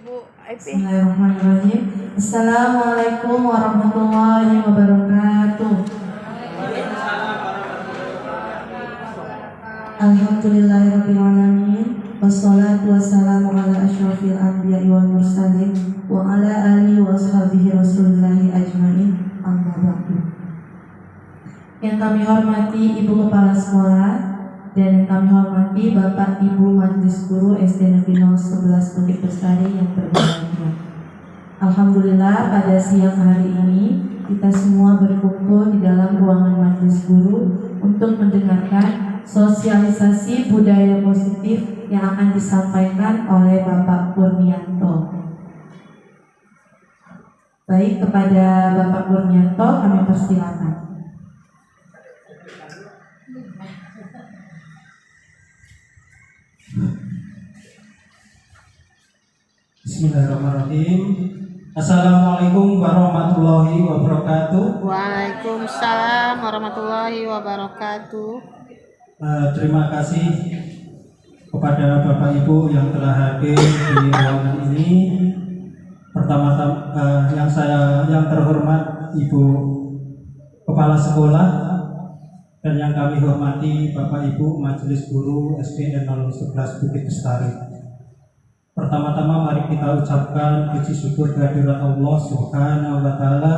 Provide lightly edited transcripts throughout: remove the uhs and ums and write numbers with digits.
Bu Epi. Bismillahirrahmanirrahim. Assalamualaikum warahmatullahi wabarakatuh. Alhamdulillahirrahmanirrahim. Wassalatu wassalamu ala asyrafil anbiya'i wal mursalin wa ala alihi wa ashabihi rasulillahi ajma'in. Amma ba'du. Yang kami hormati Ibu Kepala Sekolah dan yang kami hormati Bapak Ibu Majelis Guru SD Negeri 011 Bukit Bestari yang berbahagia. Alhamdulillah pada siang hari ini kita semua berkumpul di dalam ruangan Majelis Guru untuk mendengarkan sosialisasi budaya positif yang akan disampaikan oleh Bapak Kurnianto. Baik, kepada Bapak Kurnianto kami persilakan. Bismillahirrahmanirrahim. Assalamualaikum warahmatullahi wabarakatuh. Waalaikumsalam warahmatullahi wabarakatuh. Terima kasih kepada Bapak Ibu yang telah hadir di ruangan ini. Pertama-tama yang terhormat Ibu Kepala Sekolah dan yang kami hormati Bapak Ibu Majelis Guru SDN 011 Bukit Bestari. Pertama-tama mari kita ucapkan puji syukur kehadirat Allah Subhanahu wa Ta'ala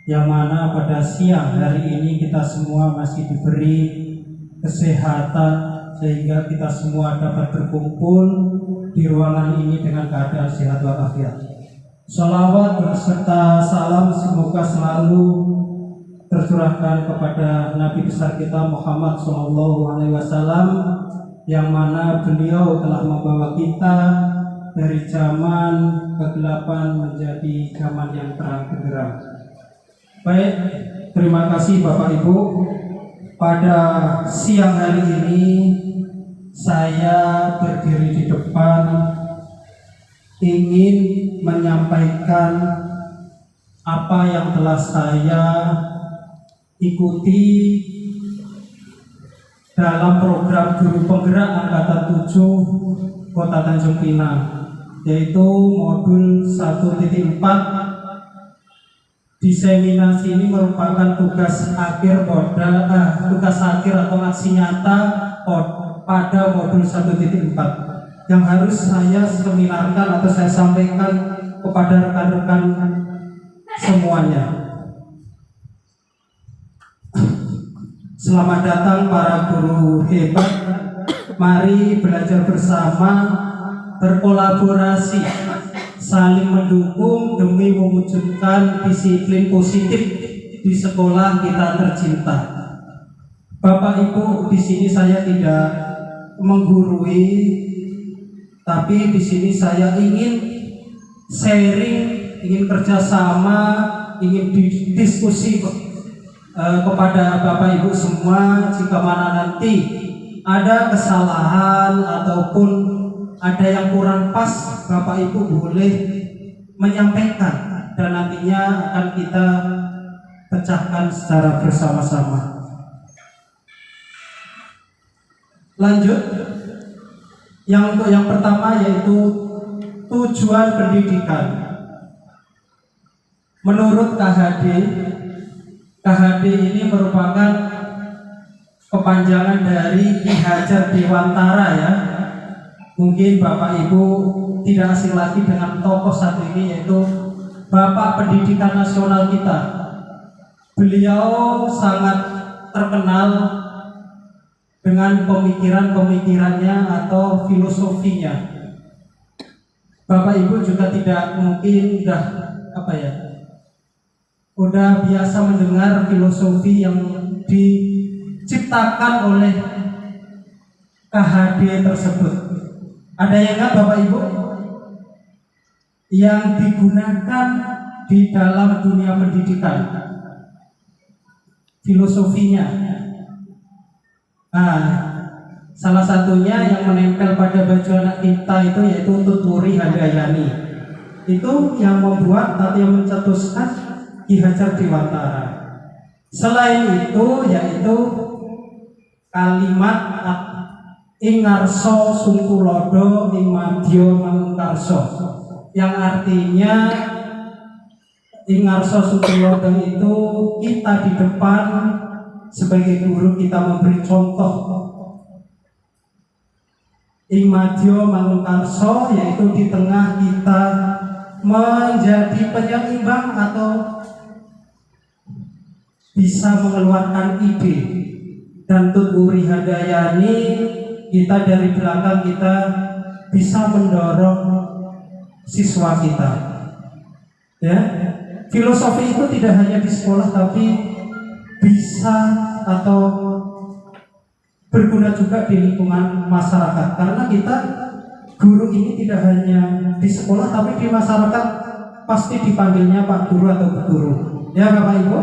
yang mana pada siang hari ini kita semua masih diberi kesehatan sehingga kita semua dapat berkumpul di ruangan ini dengan keadaan sehat walafiat. Shalawat berserta salam semoga selalu tercurahkan kepada Nabi besar kita Muhammad SAW yang mana beliau telah membawa kita dari zaman kegelapan menjadi zaman yang terang benderang. Baik, terima kasih Bapak Ibu. Pada siang hari ini saya berdiri di depan ingin menyampaikan apa yang telah saya ikuti dalam program Guru Penggerak Angkatan 7 Kota Tanjung Pinang, yaitu modul 1.4. Diseminasi ini merupakan tugas akhir atau aksi nyata pada modul 1.4 yang harus saya seminarkan atau saya sampaikan kepada rekan-rekan semuanya. Selamat datang para guru hebat. Mari belajar bersama, berkolaborasi, saling mendukung demi mewujudkan disiplin positif di sekolah kita tercinta. Bapak Ibu, di sini saya tidak menggurui, tapi di sini saya ingin sharing, ingin kerjasama, ingin diskusi kepada Bapak Ibu semua. Jika mana nanti ada kesalahan ataupun ada yang kurang pas, Bapak Ibu boleh menyampaikan dan nantinya akan kita pecahkan secara bersama-sama. Lanjut, untuk yang pertama yaitu tujuan pendidikan. Menurut KHD ini merupakan kepanjangan dari Ki Hajar Dewantara ya. Mungkin Bapak Ibu tidak asing lagi dengan tokoh satu ini, yaitu Bapak Pendidikan Nasional kita. Beliau sangat terkenal dengan pemikirannya atau filosofinya. Bapak Ibu juga tidak mungkin udah biasa mendengar filosofi yang diciptakan oleh KHD tersebut. Ada yang enggak Bapak Ibu? Yang digunakan di dalam dunia pendidikan, filosofinya. Salah satunya yang menempel pada baju anak kita itu yaitu Tuturi Handayani. Itu yang membuat atau yang mencetuskan Ki Hajar Dewantara. Selain itu yaitu kalimat ing ngarsa sungkulodo ing madya mangkarsa. yang artinya ingarso sutulodeng itu kita di depan sebagai guru kita memberi contoh. Ing madya mangunkarso yaitu di tengah kita menjadi penyeimbang atau bisa mengeluarkan ide, dan tuturi hadayani kita dari belakang kita bisa mendorong siswa kita. Ya, filosofi itu tidak hanya di sekolah tapi bisa atau berguna juga di lingkungan masyarakat, karena kita guru ini tidak hanya di sekolah tapi di masyarakat pasti dipanggilnya Pak Guru atau Bu Guru. Ya Bapak Ibu.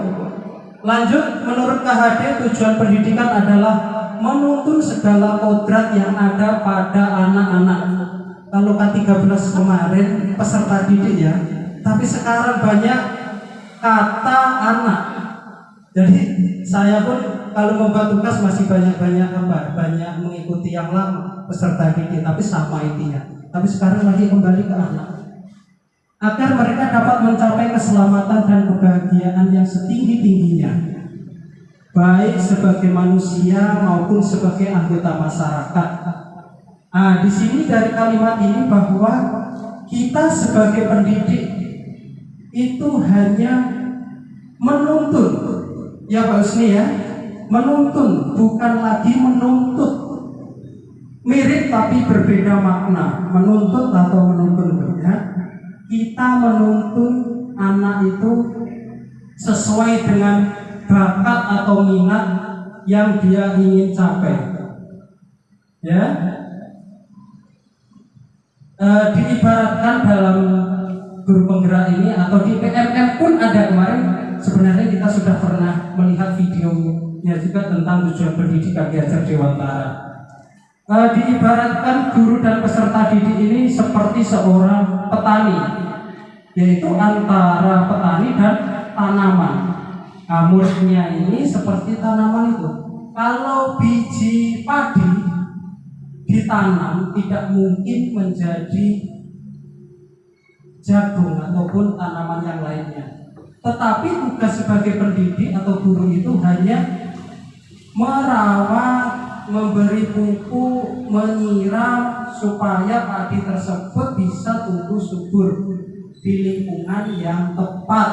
Lanjut, menurut KHD tujuan pendidikan adalah menuntun segala kodrat yang ada pada anak-anak. Kalau K13 kemarin peserta didik ya, tapi sekarang banyak kata anak. Jadi saya pun kalau membuat tugas masih banyak mengikuti yang lama peserta didik, tapi sama intinya. Tapi sekarang lagi kembali ke anak, agar mereka dapat mencapai keselamatan dan kebahagiaan yang setinggi-tingginya, baik sebagai manusia maupun sebagai anggota masyarakat. Nah, di sini dari kalimat ini bahwa kita sebagai pendidik itu hanya menuntun, ya Pak Usni ya, menuntun, bukan lagi menuntut. Mirip tapi berbeda makna, menuntut atau menuntun ya. Kita menuntun anak itu sesuai dengan bakat atau minat yang dia ingin capai. Ya, diibaratkan dalam guru penggerak ini atau di PMM pun ada kemarin. Sebenarnya kita sudah pernah melihat videonya juga tentang tujuan pendidikan Ki Hajar Dewantara. Diibaratkan guru dan peserta didik ini seperti seorang petani, yaitu antara petani dan tanaman. Muridnya ini seperti tanaman itu. Kalau biji padi ditanam tidak mungkin menjadi jagung ataupun tanaman yang lainnya. Tetapi tugas sebagai pendidik atau guru itu hanya merawat, memberi pupuk, menyiram supaya padi tersebut bisa tumbuh subur di lingkungan yang tepat.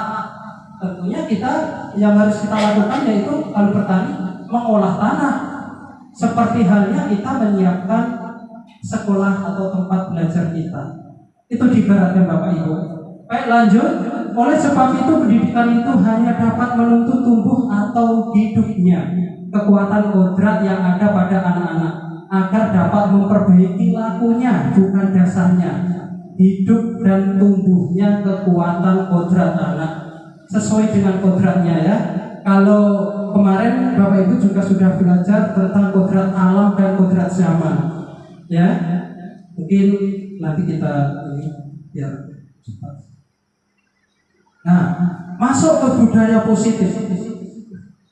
Tentunya kita yang harus kita lakukan yaitu kalau petani mengolah tanah. Seperti halnya kita menyiapkan sekolah atau tempat belajar kita. Itu diibaratkan Bapak Ibu. Baik, lanjut. Oleh sebab itu pendidikan itu hanya dapat menuntun tumbuh atau hidupnya kekuatan kodrat yang ada pada anak-anak agar dapat memperbaiki lakunya, bukan dasarnya. Hidup dan tumbuhnya kekuatan kodrat anak sesuai dengan kodratnya ya. Kalau kemarin Bapak Ibu juga sudah belajar tentang kodrat alam dan kodrat zaman ya. Mungkin nanti kita ini biar cepat. Nah, masuk ke budaya positif.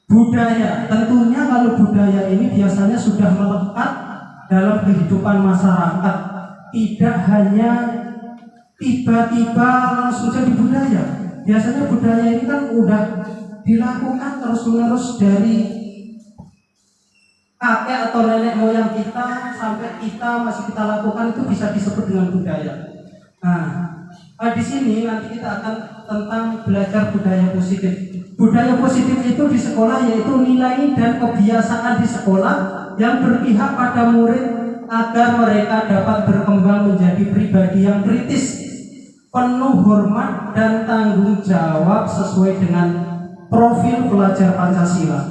Budaya, tentunya kalau budaya ini biasanya sudah melekat dalam kehidupan masyarakat, tidak hanya tiba-tiba langsung jadi budaya. Biasanya budaya ini kan udah dilakukan terus-menerus dari kakek atau nenek moyang kita sampai kita masih kita lakukan, itu bisa disebut dengan budaya. Nah, di sini nanti kita akan tentang belajar budaya positif. Budaya positif itu di sekolah yaitu nilai dan kebiasaan di sekolah yang berpihak pada murid agar mereka dapat berkembang menjadi pribadi yang kritis, penuh hormat dan tanggung jawab sesuai dengan profil pelajar Pancasila.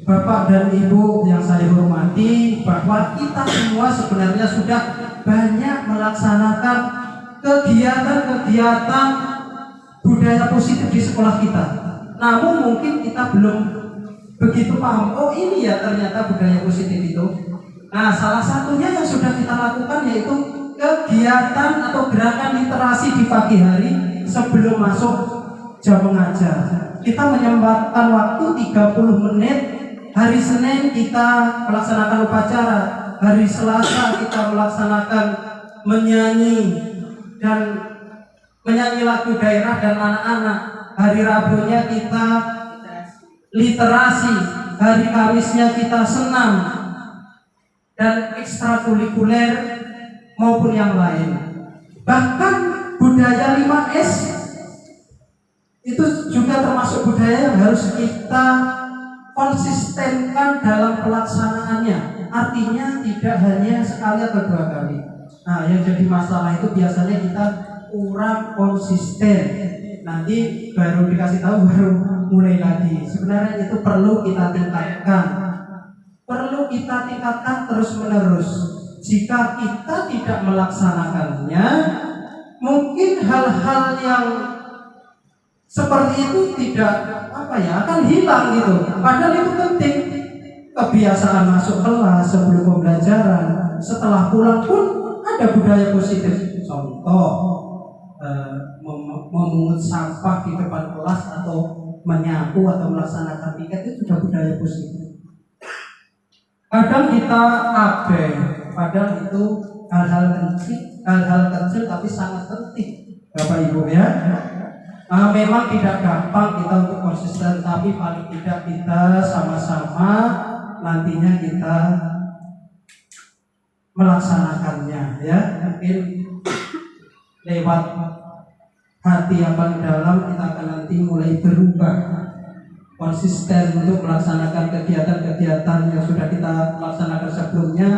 Bapak dan Ibu yang saya hormati, bahwa kita semua sebenarnya sudah banyak melaksanakan kegiatan-kegiatan budaya positif di sekolah kita. Namun mungkin kita belum begitu paham, oh ini ya ternyata budaya positif itu. Nah, salah satunya yang sudah kita lakukan yaitu kegiatan atau gerakan literasi di pagi hari sebelum masuk jam mengajar. Kita menyempatkan waktu 30 menit. Hari Senin kita melaksanakan upacara, hari Selasa kita melaksanakan menyanyi dan menyanyi lagu daerah dan anak-anak. Hari Rabunya kita literasi, hari Kamisnya kita senam dan ekstrakurikuler maupun yang lain. Bahkan budaya 5S itu juga termasuk budaya yang harus kita konsistenkan dalam pelaksanaannya. Artinya tidak hanya sekali atau 2 kali. Nah, yang jadi masalah itu biasanya kita kurang konsisten. Nanti baru dikasih tahu baru mulai lagi. Sebenarnya itu perlu kita tingkatkan. Perlu kita tingkatkan terus-menerus. Jika kita tidak melaksanakannya, mungkin hal-hal yang seperti itu tidak akan hilang gitu. Padahal itu penting. Kebiasaan masuk kelas sebelum pembelajaran, setelah pulang pun ada budaya positif. Contoh, memungut sampah di depan kelas atau menyapu atau melaksanakan piket itu sudah budaya positif. Kadang kita abai, padahal itu hal-hal kecil tapi sangat penting, Bapak Ibu ya. Memang tidak gampang kita untuk konsisten, tapi paling tidak kita sama-sama nantinya kita melaksanakannya ya. Mungkin lewat hati yang paling dalam kita akan nanti mulai berubah, konsisten untuk melaksanakan kegiatan-kegiatan yang sudah kita laksanakan sebelumnya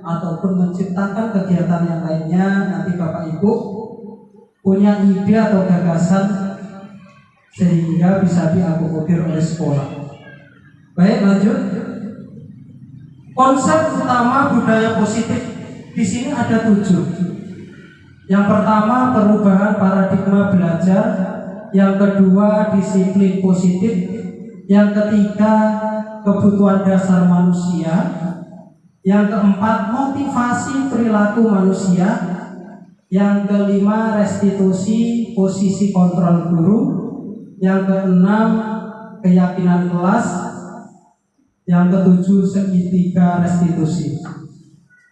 ataupun menciptakan kegiatan yang lainnya. Nanti Bapak Ibu punya ide atau gagasan sehingga bisa diakomodir oleh sekolah. Baik, lanjut. Konsep utama budaya positif di sini ada 7. Yang pertama, perubahan paradigma belajar. Yang kedua, disiplin positif. Yang ketiga, kebutuhan dasar manusia. Yang keempat, motivasi perilaku manusia. Yang kelima, restitusi posisi kontrol guru. Yang keenam, keyakinan kelas. Yang ketujuh, segitiga restitusi.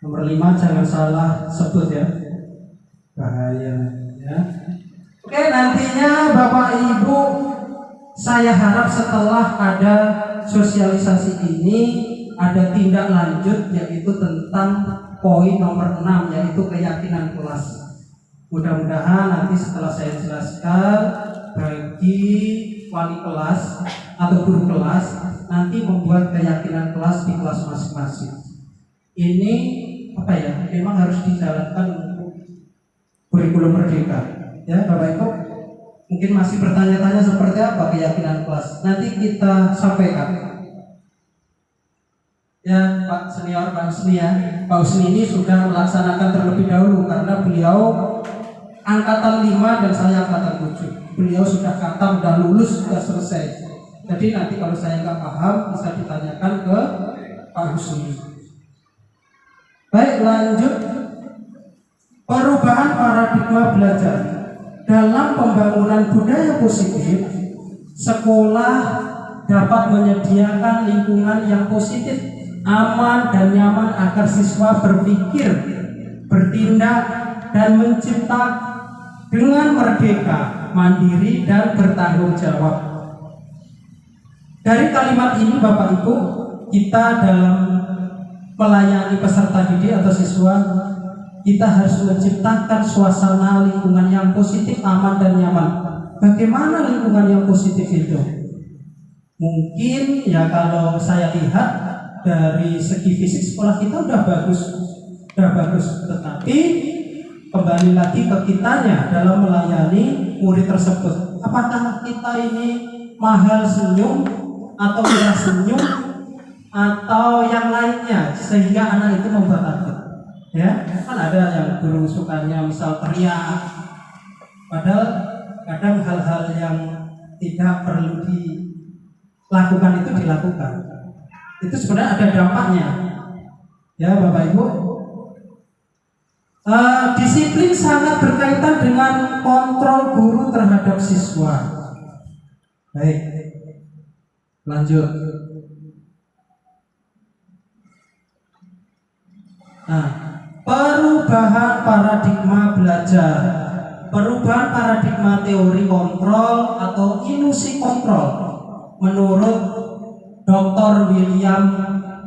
Nomor 5 jangan salah sebut ya, bahaya ya. Oke, nantinya Bapak Ibu, saya harap setelah ada sosialisasi ini ada tindak lanjut, yaitu tentang poin nomor 6, yaitu keyakinan kelas. Mudah-mudahan nanti setelah saya jelaskan, bagi wali kelas atau guru kelas nanti membuat keyakinan kelas di kelas masing-masing. Ini memang harus dijalankan untuk kurikulum merdeka ya Bapak Ibu. Mungkin masih bertanya-tanya seperti apa keyakinan kelas, nanti kita sampaikan ya. Pak Senior, Pak Usni ya, Pak Usni ini sudah melaksanakan terlebih dahulu karena beliau angkatan 5 dan saya angkatan 7. Beliau sudah khatam, sudah lulus, sudah selesai. Jadi nanti kalau saya nggak paham bisa ditanyakan ke Pak Husni. Baik, lanjut. Perubahan paradigma belajar. Dalam pembangunan budaya positif, sekolah dapat menyediakan lingkungan yang positif, aman dan nyaman agar siswa berpikir, bertindak, dan mencipta dengan merdeka, mandiri, dan bertanggung jawab. Dari kalimat ini Bapak Ibu, kita dalam melayani peserta didik atau siswa, kita harus menciptakan suasana lingkungan yang positif, aman dan nyaman. Bagaimana lingkungan yang positif itu? Mungkin ya kalau saya lihat dari segi fisik sekolah kita udah bagus, tetapi kembali lagi ke kitanya dalam melayani murid tersebut. Apakah kita ini mahal senyum atau murah senyum atau yang lainnya sehingga anak itu membuat takut ya? Kan ada yang guru sukanya misal teriak, padahal kadang hal-hal yang tidak perlu dilakukan itu dilakukan. Itu sebenarnya ada dampaknya ya Bapak Ibu. Disiplin sangat berkaitan dengan kontrol guru terhadap siswa. Baik, lanjut. Nah, perubahan paradigma belajar. perubahan paradigma teori kontrol atau ilusi kontrol menurut Dr. William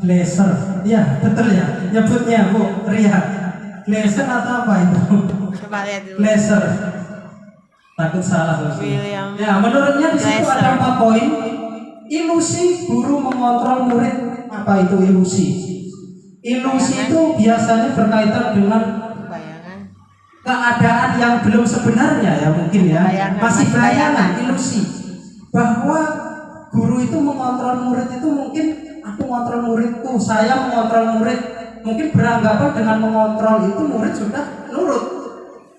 Glasser. Ya, betul ya, nyebutnya Bu Ria. Glasser atau apa itu? Coba lihat dulu. Glasser. Takut salah loh. William Ya, menurutnya di situ Glasser. ada 4 poin. Ilusi guru mengontrol murid. Apa itu ilusi? Ilusi itu biasanya berkaitan dengan Bayangan. keadaan yang belum sebenarnya ya mungkin ya. Bayangan, Masih masih bayangan, bayangan. ilusi. Bahwa guru itu mengontrol murid itu mungkin aku mengontrol muridku, saya mengontrol murid. Mungkin beranggapan dengan mengontrol itu murid sudah nurut.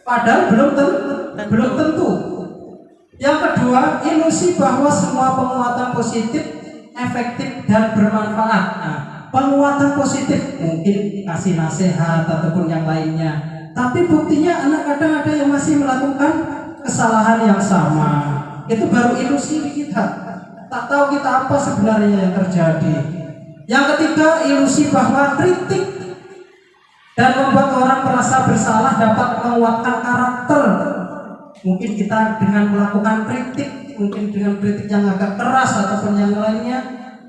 Padahal belum tentu. Yang kedua, ilusi bahwa semua penguatan positif efektif dan bermanfaat. Nah, penguatan positif mungkin kasih nasihat ataupun yang lainnya. Tapi buktinya anak kadang ada yang masih melakukan kesalahan yang sama. Itu baru ilusi di kita. Tak tahu kita apa sebenarnya yang terjadi. Yang ketiga, ilusi bahwa kritik dan membuat orang merasa bersalah dapat menguatkan karakter. Mungkin kita dengan melakukan kritik, mungkin dengan kritik yang agak keras ataupun yang lainnya,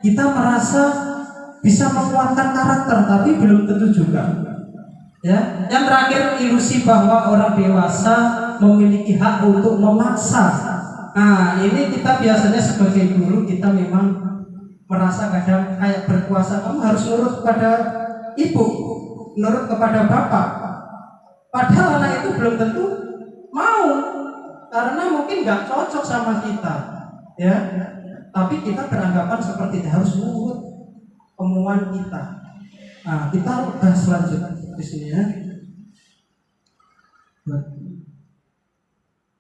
kita merasa bisa menguatkan karakter, tapi belum tentu juga. Ya, yang terakhir, ilusi bahwa orang dewasa memiliki hak untuk memaksa. Nah, ini kita biasanya sebagai guru kita memang merasa kadang kayak berkuasa, kamu harus nurut kepada ibu, nurut kepada bapak. Padahal anak itu belum tentu mau, karena mungkin nggak cocok sama kita, ya. Tapi kita beranggapan seperti itu, harus nurut kemauan kita. Nah, kita bahas lanjut di sini ya.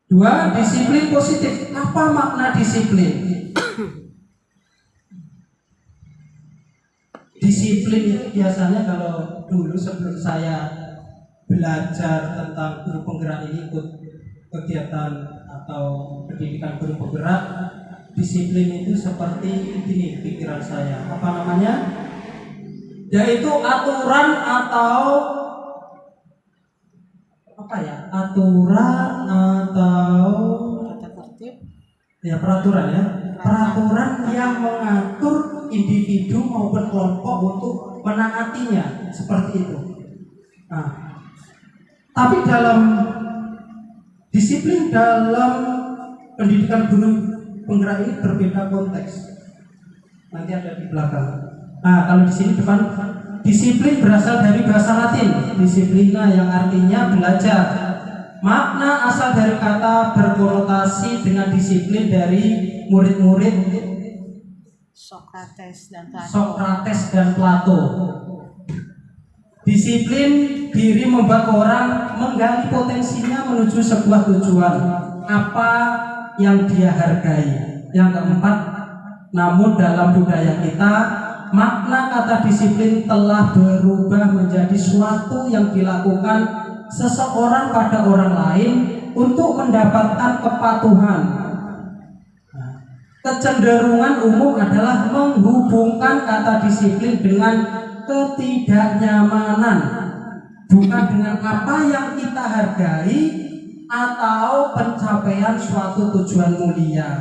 2. Disiplin positif. Apa makna disiplin? Disiplin itu biasanya kalau dulu sebelum saya belajar tentang guru penggerak ini, ikut kegiatan atau pendidikan guru penggerak, disiplin itu seperti ini pikiran saya. Apa namanya? Yaitu aturan atau apa ya? Aturan atau Tata tertib. ya peraturan ya. Peraturan yang mengatur individu maupun kelompok untuk menaatinya, seperti itu. Nah, tapi dalam disiplin dalam pendidikan guru penggerak ini berbeda konteks. Nanti ada di belakang. Nah, kalau di sini depan, disiplin berasal dari bahasa Latin, disiplina, yang artinya belajar. Makna asal dari kata berkonotasi dengan disiplin dari murid-murid Sokrates dan Plato. Sokrates dan Plato. Disiplin diri membuat orang menggali potensinya menuju sebuah tujuan, apa yang dia hargai. Yang keempat, namun dalam budaya kita, makna kata disiplin telah berubah menjadi suatu yang dilakukan seseorang pada orang lain untuk mendapatkan kepatuhan. Kecenderungan umum adalah menghubungkan kata disiplin dengan ketidaknyamanan, bukan dengan apa yang kita hargai atau pencapaian suatu tujuan mulia.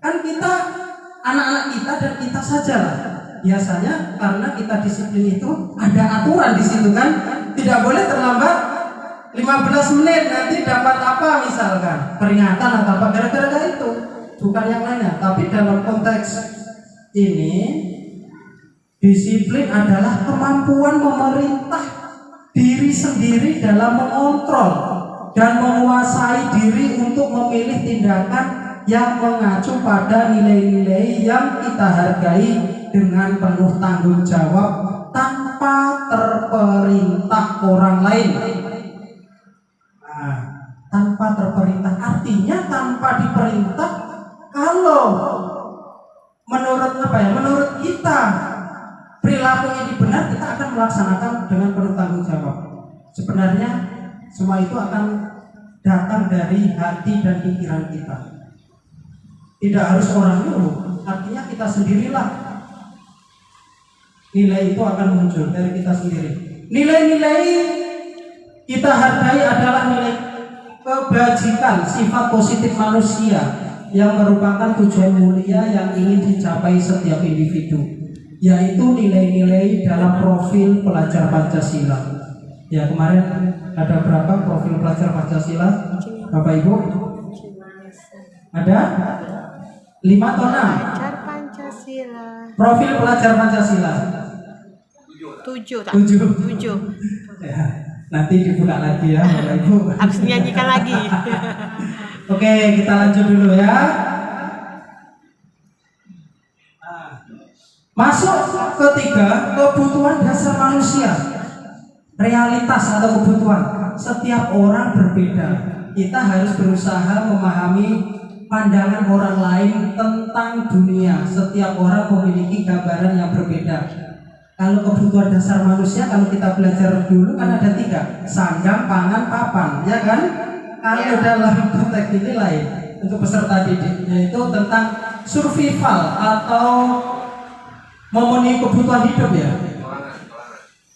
Kan kita, anak-anak kita dan kita saja lah. Biasanya karena kita disiplin itu ada aturan di situ kan, tidak boleh terlambat 15 menit, nanti dapat apa misalkan, peringatan atau apa, gara-gara itu, bukan yang lainnya. Tapi dalam konteks ini, disiplin adalah kemampuan memerintah diri sendiri dalam mengontrol dan menguasai diri untuk memilih tindakan yang mengacu pada nilai-nilai yang kita hargai dengan penuh tanggung jawab tanpa terperintah orang lain. Nah, tanpa terperintah artinya tanpa diperintah. Kalau menurut apa ya? Menurut kita perilaku ini benar, kita akan melaksanakan dengan penuh tanggung jawab. Sebenarnya semua itu akan datang dari hati dan pikiran kita. Tidak harus orang nyuruh, artinya kita sendirilah. Nilai itu akan muncul dari kita sendiri. Nilai-nilai kita hargai adalah nilai kebajikan, sifat positif manusia yang merupakan tujuan mulia yang ingin dicapai setiap individu, yaitu nilai-nilai dalam profil pelajar Pancasila. Ya, kemarin ada berapa profil pelajar Pancasila, Bapak Ibu? Ada 5 atau 6? Pelajar Pancasila. Profil pelajar Pancasila 7 tak? 7. 7. Ya, nanti dibuka lagi ya Bapak Ibu. Habis nyanyikan lagi. Oke, kita lanjut dulu ya. Masuk ketiga, kebutuhan dasar manusia. Realitas atau kebutuhan. Setiap orang berbeda. Kita harus berusaha memahami pandangan orang lain tentang dunia. Setiap orang memiliki gambaran yang berbeda. Kalau kebutuhan dasar manusia, kalau kita belajar dulu kan ada 3, sandang, pangan, papan, ya kan? Kalau dalam konteks ini lain untuk peserta didik, yaitu tentang survival atau memenuhi kebutuhan hidup ya,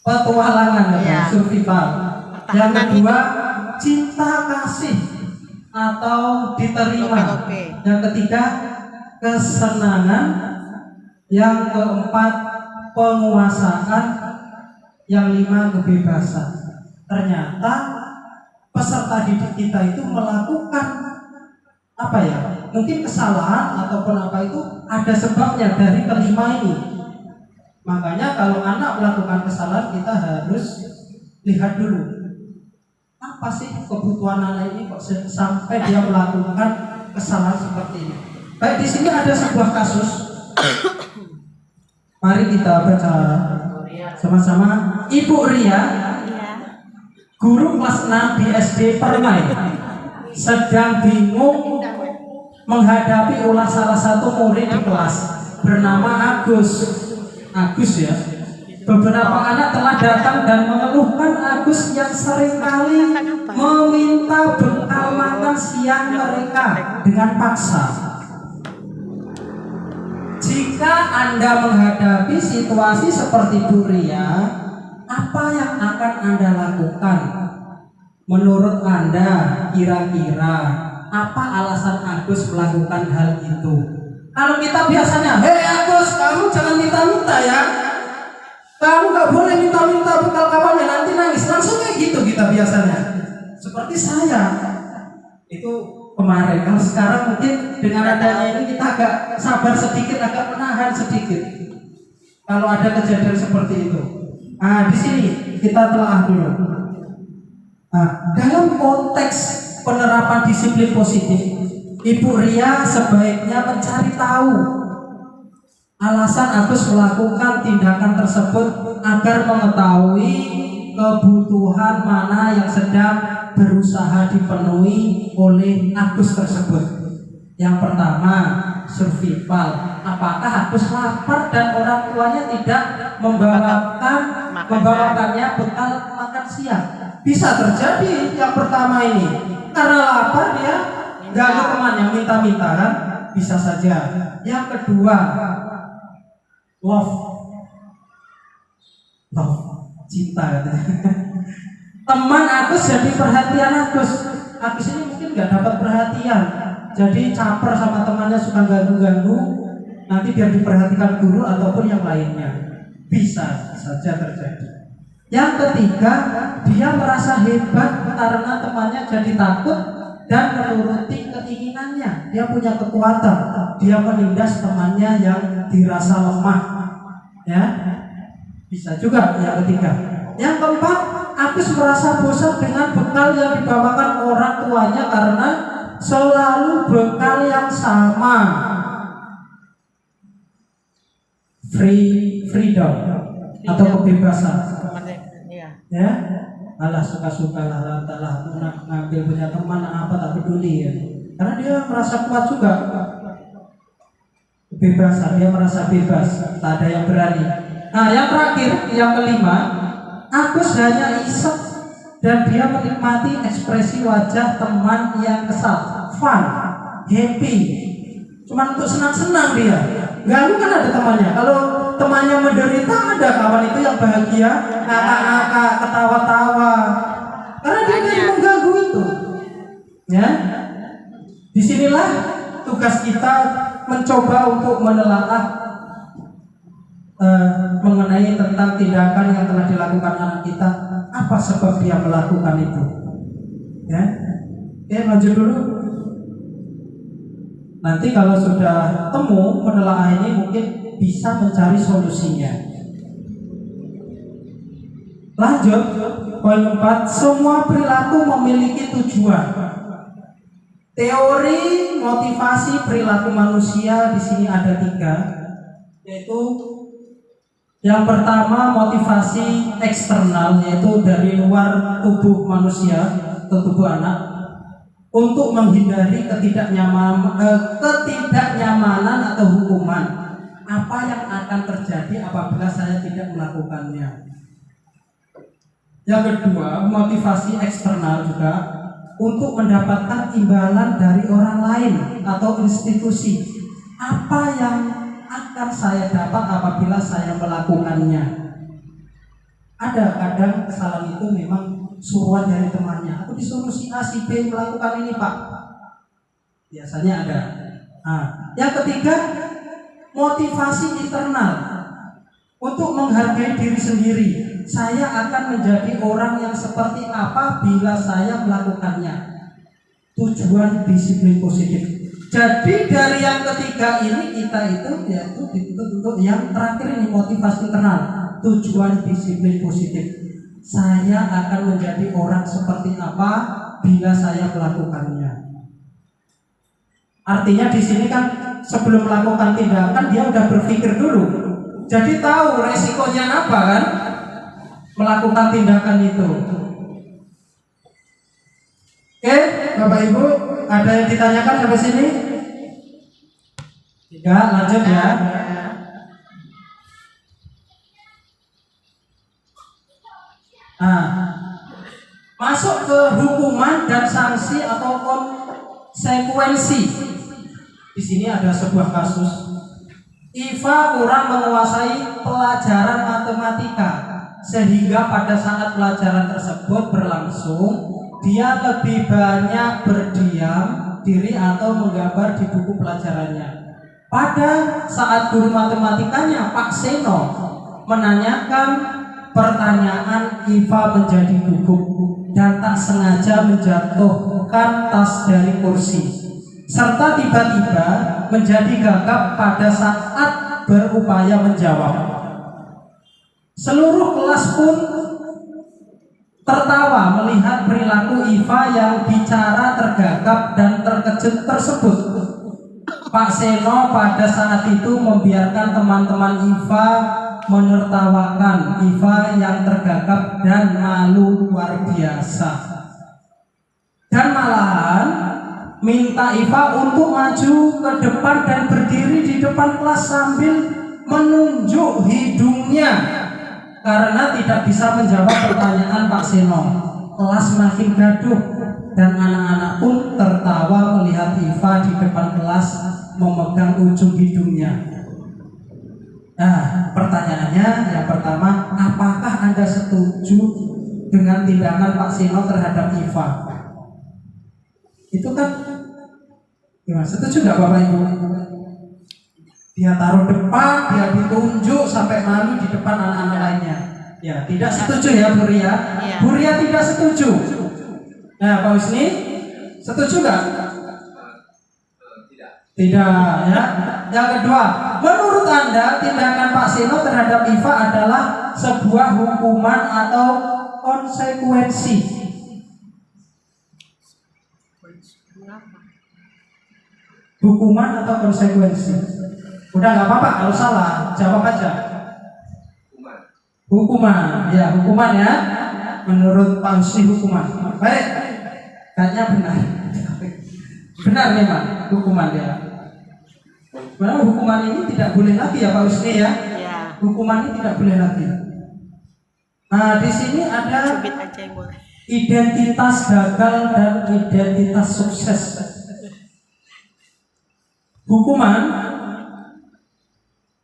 petualangan ya. Survival. Yang kedua, cinta kasih atau diterima. Yang ketiga, kesenangan. Yang keempat, penguasaan. Yang 5, kebebasan. Ternyata peserta didik kita itu melakukan apa ya? Mungkin kesalahan ataupun apa itu ada sebabnya dari kelima ini. Makanya kalau anak melakukan kesalahan, kita harus lihat dulu apa sih kebutuhan anak ini kok sampai dia melakukan kesalahan seperti ini. Baik, di sini ada sebuah kasus. Mari kita baca sama-sama. Ibu Ria, guru kelas 6 di SD Permai, sedang bingung menghadapi ulah salah satu murid di kelas bernama Agus ya. Beberapa anak telah datang dan mengeluhkan Agus yang seringkali meminta bekal makan siang mereka dengan paksa. Jika Anda menghadapi situasi seperti Bu Ria, apa yang akan Anda lakukan? Menurut Anda, kira-kira apa alasan Agus melakukan hal itu? Kalau kita biasanya, hei Agus, kamu jangan minta-minta ya. Kamu gak boleh minta-minta bekal kawannya, nanti nangis. Langsung kayak gitu kita biasanya. Seperti saya. Itu kemarin. Kalau sekarang mungkin dengan adanya ini kita agak sabar sedikit, agak menahan sedikit. Kalau ada kejadian seperti itu. Nah, di sini kita telah dulu. Nah, dalam konteks penerapan disiplin positif, Ibu Ria sebaiknya mencari tahu alasan Agus melakukan tindakan tersebut agar mengetahui kebutuhan mana yang sedang berusaha dipenuhi oleh Agus tersebut. Yang pertama, survival. Apakah Agus lapar dan orang tuanya tidak membawakannya bekal makan siang? Bisa terjadi yang pertama ini, karena lapar dia gak ke temannya minta-minta kan, bisa saja. Yang kedua, love, cinta katanya. Teman Agus jadi perhatian Agus ini mungkin gak dapat perhatian, jadi caper sama temannya, suka ganggu-ganggu, nanti biar diperhatikan guru ataupun yang lainnya. Bisa saja terjadi. Yang ketiga, dia merasa hebat karena temannya jadi takut dan menuruti keinginannya. Dia punya kekuatan, dia menindas temannya yang dirasa lemah. Ya, bisa juga yang ketiga. Yang keempat, Agus merasa bosan dengan bekal yang dibawakan orang tuanya karena selalu bekal yang sama. Freedom atau kebebasan. Ya, alah suka-suka lah, ngambil punya teman apa tak peduli ya. Karena dia merasa kuat juga. Kebebasan, dia merasa bebas, tak ada yang berani. Nah, yang terakhir, yang kelima, Agus hanya iseng dan dia menikmati ekspresi wajah teman yang kesal, fun, happy, cuma untuk senang-senang dia. Ganggu kan ada temannya. Kalau temannya menderita, ada kawan itu yang bahagia, ngakak-ngakak, ketawa-tawa. Karena dia ingin mengganggu itu. Ya, disinilah tugas kita mencoba untuk menelaah mengenai tentang tindakan yang telah dilakukan anak kita, apa sebab dia melakukan itu. Ya, oke, lanjut dulu. Nanti kalau sudah temu menelaah ini mungkin bisa mencari solusinya. Lanjut, poin 4, semua perilaku memiliki tujuan. Teori motivasi perilaku manusia di sini ada 3, yaitu yang pertama motivasi eksternal, yaitu dari luar tubuh manusia atau tubuh anak, untuk menghindari ketidaknyamanan atau hukuman. Apa yang akan terjadi apabila saya tidak melakukannya? Yang kedua, motivasi eksternal juga untuk mendapatkan imbalan dari orang lain atau institusi. Apa yang akan saya dapat apabila saya melakukannya? Ada kadang kesalahan itu memang suruhan dari temannya. Aku disuruh si A, si B melakukan ini, Pak. Biasanya ada. Nah, yang ketiga, motivasi internal untuk menghargai diri sendiri. Saya akan menjadi orang yang seperti apa bila saya melakukannya. Tujuan disiplin positif. Jadi dari yang ketiga ini kita itu yaitu dituntut untuk yang terakhir ini, motivasi internal, tujuan disiplin positif. Saya akan menjadi orang seperti apa bila saya melakukannya. Artinya di sini kan sebelum melakukan tindakan dia udah berpikir dulu. Jadi tahu resikonya apa kan? Melakukan tindakan itu. Oke, Bapak Ibu, ada yang ditanyakan sampai sini? Tidak, lanjut ya. Nah, masuk ke hukuman dan sanksi atau konsekuensi. Di sini ada sebuah kasus. Iva kurang menguasai pelajaran matematika, sehingga pada saat pelajaran tersebut berlangsung, dia lebih banyak berdiam diri atau menggambar di buku pelajarannya. Pada saat guru matematikanya, Pak Seno, menanyakan pertanyaan, Iva menjadi gugup dan tak sengaja menjatuhkan tas dari kursi, serta tiba-tiba menjadi gagap pada saat berupaya menjawab. Seluruh kelas pun tertawa melihat perilaku Iva yang bicara tergagap dan terkejut tersebut. Pak Seno pada saat itu membiarkan teman-teman Iva menertawakan Iva yang tergagap dan malu luar biasa. Dan malahan minta Iva untuk maju ke depan dan berdiri di depan kelas sambil menunjuk hidungnya karena tidak bisa menjawab pertanyaan Pak Seno. Kelas makin gaduh dan anak-anak pun tertawa melihat Iva di depan kelas memegang ujung hidungnya. Nah, pertanyaannya yang pertama, apakah Anda setuju dengan tindakan Pak Seno terhadap Iva? Itu kan gimana? Setuju nggak Bapak Ibu? Dia taruh depan, dia ditunjuk sampai malu di depan anak-anak lainnya. Ya, tidak setuju ya Bu Ria. Bu Ria tidak setuju. Nah, Pak Wisni, setuju nggak? Tidak ya. Yang kedua, menurut Anda tindakan Pak Seno terhadap Iva adalah sebuah hukuman atau konsekuensi? Hukuman atau konsekuensi? Udah nggak apa-apa kalau salah, jawab aja. Hukuman, ya hukuman ya. Menurut Pak Usni hukuman. Baik, kayaknya benar. Benar memang hukuman ya. Karena hukuman ini tidak boleh lagi ya Pak Usni ya. Hukuman ini tidak boleh lagi. Nah di sini ada identitas gagal dan identitas sukses. Hukuman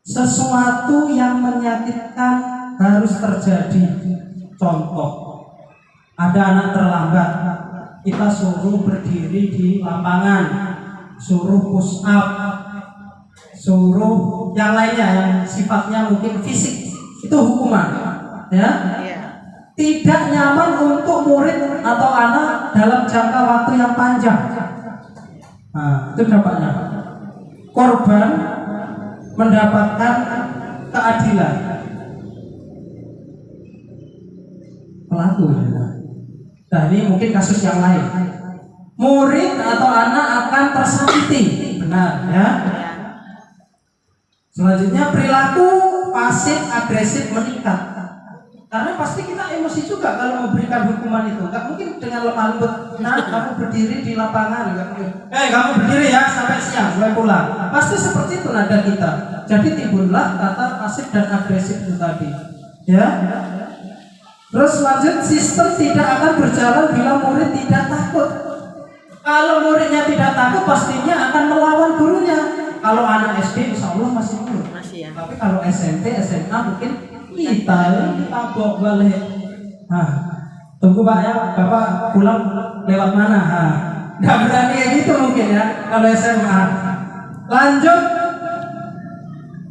sesuatu yang menyakitkan harus terjadi. Contoh, ada anak terlambat, kita suruh berdiri di lapangan, suruh push up, suruh yang lainnya yang sifatnya mungkin fisik, itu hukuman, ya. Iya. Tidak nyaman untuk murid atau anak dalam jangka waktu yang panjang. Nah, itu dampaknya. Korban mendapatkan keadilan. Pelaku ya. Nah, ini mungkin kasus yang lain. Murid atau anak akan tersakiti, benar ya. Selanjutnya perilaku pasif agresif meningkat. Karena pasti kita emosi juga kalau memberikan hukuman itu. Gak mungkin dengan lemah lembut. Nah, kamu berdiri di lapangan, gak mungkin. Kamu berdiri ya sampai siang, mulai pulang. Pasti seperti itu nada kita. Jadi timbullah kata pasif dan agresif itu tadi. Ya. Terus lanjut, sistem tidak akan berjalan bila murid tidak takut. Kalau muridnya tidak takut, pastinya akan melawan gurunya. Kalau anak SD, insya Allah masih nurut. Masih ya. Tapi kalau SMP, SMA mungkin kita bawa balik. Nah, tunggu Pak ya, Bapak pulang lewat mana? Nggak berani kayak gitu mungkin ya kalau SMA. Lanjut,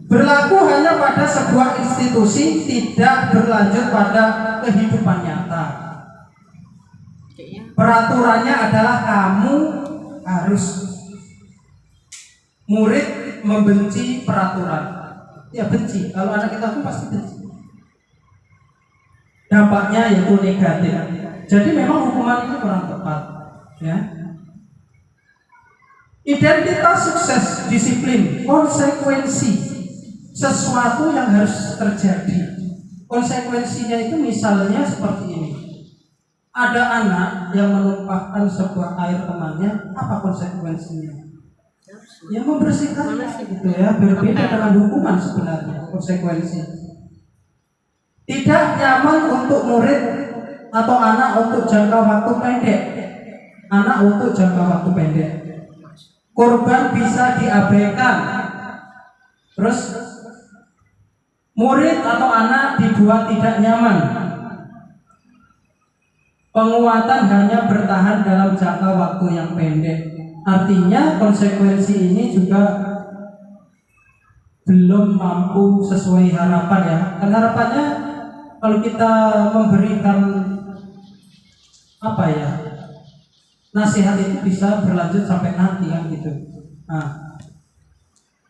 berlaku hanya pada sebuah institusi, tidak berlanjut pada kehidupan nyata. Peraturannya adalah kamu harus, murid membenci peraturan. Ya benci, kalau anak kita pun pasti benci. Dampaknya yaitu negatif. Jadi memang hukuman ini kurang tepat, ya. Identitas sukses, disiplin, konsekuensi, sesuatu yang harus terjadi. Konsekuensinya itu misalnya seperti ini. Ada anak yang menumpahkan sebuah air temannya, apa konsekuensinya? Ya membersihkan, gitu ya. Berbeda dengan hukuman sebenarnya konsekuensi. Tidak nyaman untuk murid atau anak untuk jangka waktu pendek. Anak untuk jangka waktu pendek. Korban bisa diabaikan. Terus murid atau anak dibuat tidak nyaman. Penguatan hanya bertahan dalam jangka waktu yang pendek. Artinya konsekuensi ini juga belum mampu sesuai harapan ya. Karena harapannya kalau kita memberikan apa ya, nasihat itu bisa berlanjut sampai nanti kan gitu. Nah,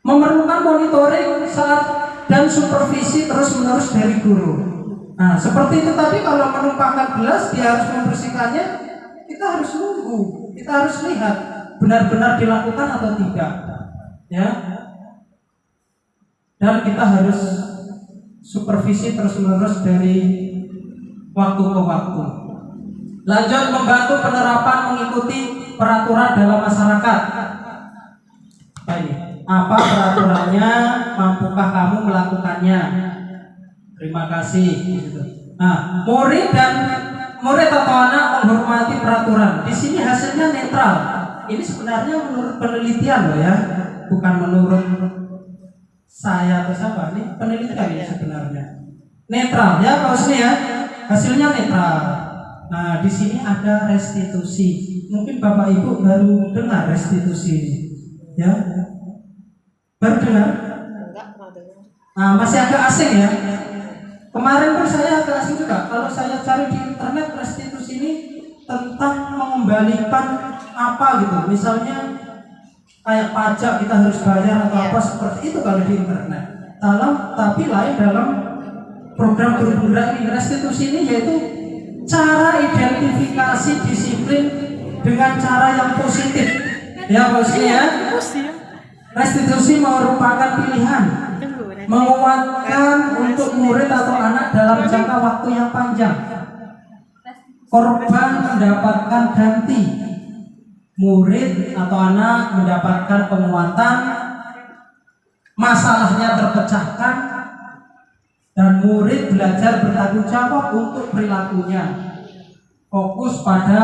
memerlukan monitoring saat dan supervisi terus-menerus dari guru. Nah, seperti itu tadi, kalau menumpahkan gelas dia harus membersihkannya, kita harus nunggu, kita harus lihat benar-benar dilakukan atau tidak, ya. Dan kita harus supervisi terus-menerus dari waktu ke waktu. Lanjut, membantu penerapan mengikuti peraturan dalam masyarakat. Apa peraturannya? Mampukah kamu melakukannya? Terima kasih. Nah, murid atau anak menghormati peraturan. Di sini hasilnya netral. Ini sebenarnya menurut penelitian loh ya, bukan menurut saya atau siapa, ini penelitian ya sebenarnya. Netral ya kalau sini ya, hasilnya netral. Nah, di sini ada restitusi. Mungkin Bapak Ibu baru dengar restitusi ini, ya? Baru dengar? Enggak pernah dengar. Nah, masih agak asing ya. Kemarin pun saya agak asing juga. Kalau saya cari di internet, restitusi ini tentang mengembalikan apa gitu. Misalnya kayak pajak kita harus bayar atau apa seperti itu kalau di internet. Tapi lain dalam program guru penggerak ini, restitusi ini yaitu cara identifikasi disiplin dengan cara yang positif. Ya bosnya ya. Restitusi merupakan pilihan menguatkan untuk murid atau anak dalam jangka waktu yang panjang. Korban mendapatkan ganti, murid atau anak mendapatkan penguatan, masalahnya terpecahkan, dan murid belajar bertanggung jawab untuk perilakunya. Fokus pada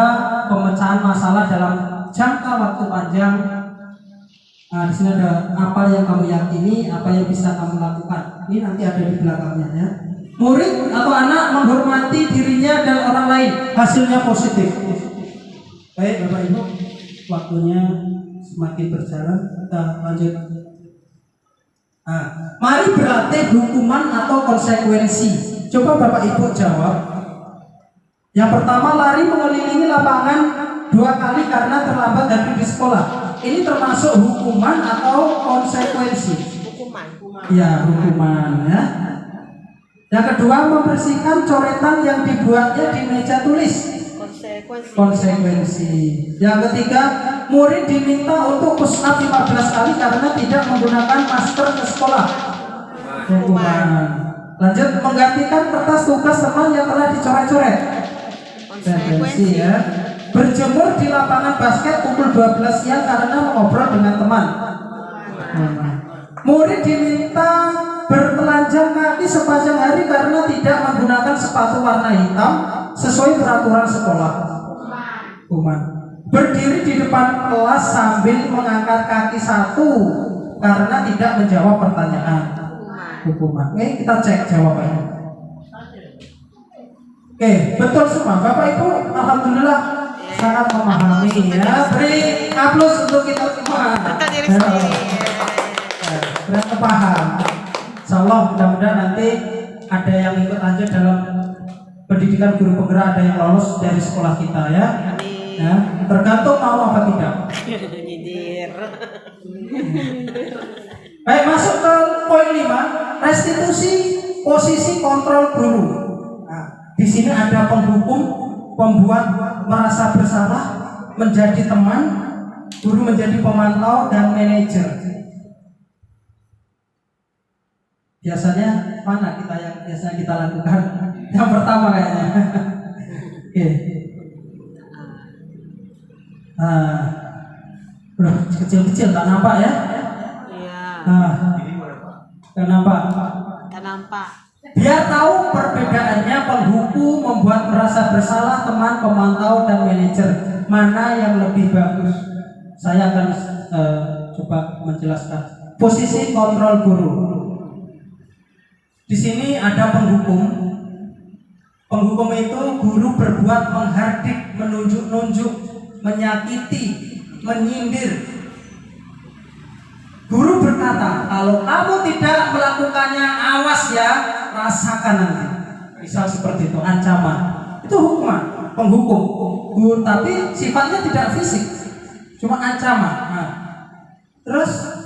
pemecahan masalah dalam jangka waktu panjang. Nah, di sini ada apa yang kamu yakini, apa yang bisa kamu lakukan. Ini nanti ada di belakangnya ya. Murid atau anak menghormati dirinya dan orang lain, hasilnya positif. Baik Bapak Ibu, waktunya semakin berjalan, kita lanjut. Mari berarti hukuman atau konsekuensi. Coba Bapak Ibu jawab. Yang pertama, lari mengelilingi lapangan 2 kali karena terlambat dari di sekolah. Ini termasuk hukuman atau konsekuensi? Hukuman. Ya, hukuman ya. Yang kedua, membersihkan coretan yang dibuatnya di meja tulis. Konsekuensi. Yang ketiga, murid diminta untuk push up 15 kali karena tidak menggunakan masker ke sekolah. Hukuman. Lanjut, menggantikan kertas tugas teman yang telah dicoret-coret. Konsekuensi ya. Berjemur di lapangan basket pukul 12 siang karena mengobrol dengan teman. Murid diminta bertelanjang kaki sepanjang hari karena tidak menggunakan sepatu warna hitam sesuai peraturan sekolah. Hukuman. Berdiri di depan kelas sambil mengangkat kaki satu karena tidak menjawab pertanyaan. Hukuman. Oke, kita cek jawabannya. Oke, betul semua Bapak Ibu. Alhamdulillah sangat memahami ya. Beri aplaus untuk kita semua. Berarti paham. Insyaallah mudah-mudahan nanti ada yang ikut lanjut dalam pendidikan guru penggerak, ada yang lolos dari sekolah kita ya. Ya, tergantung mau apa tidak. Baik, masuk ke poin 5, restitusi posisi kontrol guru. Nah, di sini ada penghukum, pembuat merasa bersalah, menjadi teman, guru menjadi pemantau dan manajer. Biasanya mana yang biasanya kita lakukan? Yang pertama kayaknya. Oke. Kecil-kecil tak nampak ya? Iya. Tak nampak. Tak nampak. Biar tahu perbedaannya, penghukum, membuat merasa bersalah, teman, pemantau dan manajer. Mana yang lebih bagus? Saya akan coba menjelaskan. Posisi kontrol guru. Di sini ada penghukum. Penghukum itu guru berbuat menghardik, menunjuk-nunjuk, menyakiti, menyindir. Guru berkata, kalau kamu tidak melakukannya, awas ya, rasakan nanti. Misal seperti itu, ancaman. Itu hukuman, penghukum. Guru, tapi sifatnya tidak fisik, cuma ancaman. Terus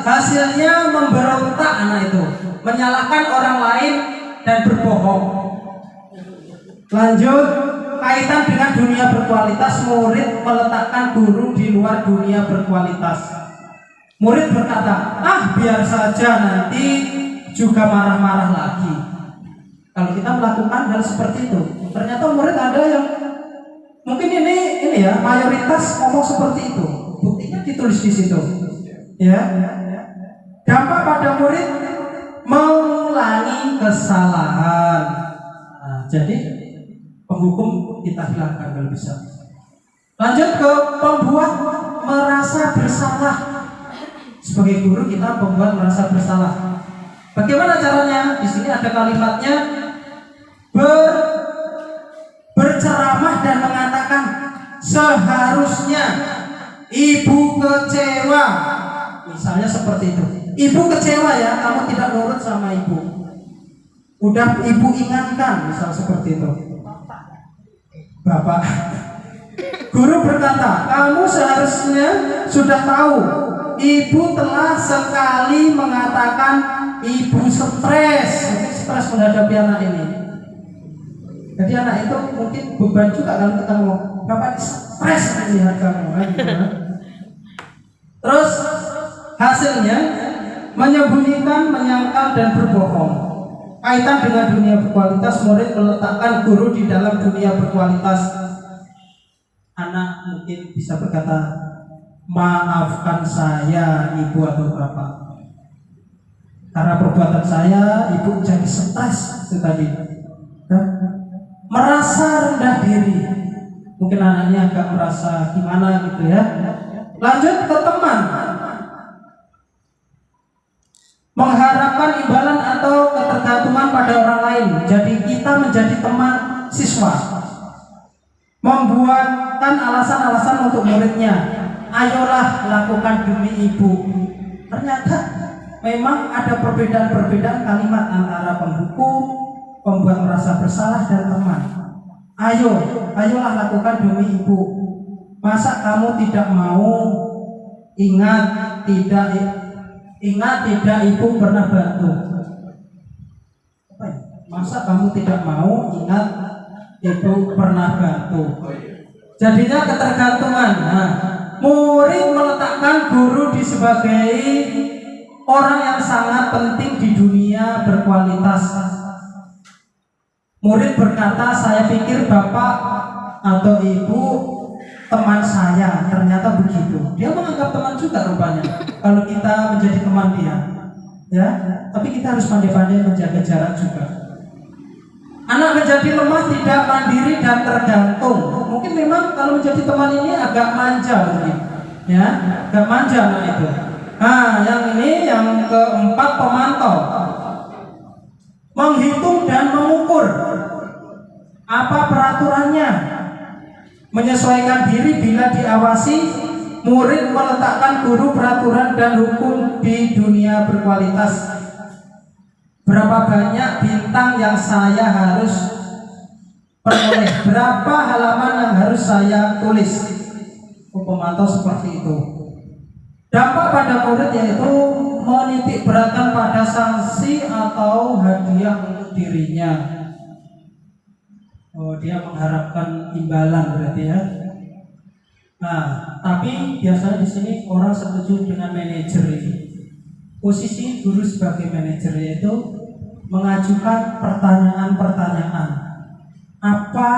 hasilnya memberontak anak itu, menyalahkan orang lain dan berbohong. Lanjut, kaitan dengan dunia berkualitas, murid meletakkan guru di luar dunia berkualitas. Murid berkata, biar saja, nanti juga marah-marah lagi. Kalau kita melakukan hal seperti itu, ternyata murid ada yang mungkin ini ya, mayoritas ngomong seperti itu. Buktinya ditulis di situ. Ya. Dampak pada murid mengulangi kesalahan. Jadi penghukum kita hilangkan kalau bisa. Lanjut ke pembuat merasa bersalah. Sebagai guru kita pembuat merasa bersalah. Bagaimana caranya? Di sini ada kalimatnya, berceramah dan mengatakan, seharusnya ibu kecewa. Misalnya seperti itu. Ibu kecewa ya, kamu tidak nurut sama ibu. Udah ibu ingatkan, misal seperti itu. Bapak. Guru berkata, kamu seharusnya sudah tahu, ibu telah sekali mengatakan ibu stres menghadapi anak ini. Jadi anak itu mungkin beban juga kalau kita ngomong, Bapak stres melihat kamu. Terus hasilnya menyembunyikan, menyangkal dan berbohong. Kaitan dengan dunia berkualitas, murid meletakkan guru di dalam dunia berkualitas. Anak mungkin bisa berkata, maafkan saya ibu atau bapak, karena perbuatan saya ibu jadi stres itu tadi. Merasa rendah diri, mungkin anaknya agak merasa gimana gitu ya. Lanjut ke teman, mengharapkan imbalan atau ketergantungan pada orang lain. Jadi kita menjadi teman siswa. membuatkan alasan-alasan untuk muridnya. Ayolah lakukan demi ibu. Ternyata memang ada perbedaan-perbedaan kalimat antara penghukum, pembuat merasa bersalah, dan teman. Ayolah lakukan demi ibu. Masa kamu tidak mau ingat tidak ibu pernah bantu? Masa kamu tidak mau ingat ibu pernah bantu? Jadinya ketergantungan. Nah, murid meletakkan guru di sebagai orang yang sangat penting di dunia berkualitas. Murid berkata, saya pikir bapak atau ibu teman saya. Ternyata begitu. Dia menganggap teman juga rupanya. Kalau kita menjadi teman dia, ya. Tapi kita harus pandai-pandai menjaga jarak juga. Anak menjadi lemah, tidak mandiri dan tergantung. Mungkin memang kalau menjadi teman ini agak manja mungkin, ya, agak manja anak itu. Nah, yang ini yang keempat, pemantau, menghitung dan mengukur apa peraturannya, menyesuaikan diri bila diawasi. Murid meletakkan guru peraturan dan hukum di dunia berkualitas. Berapa banyak bintang yang saya harus peroleh, berapa halaman yang harus saya tulis. Pemantau seperti itu. Dampak pada murid yaitu menitik beratkan pada sanksi atau hadiah untuk dirinya. Oh, dia mengharapkan imbalan berarti ya. Nah, tapi biasanya di sini orang setuju dengan manajer ini. Posisi guru sebagai manajer yaitu mengajukan pertanyaan-pertanyaan. Apa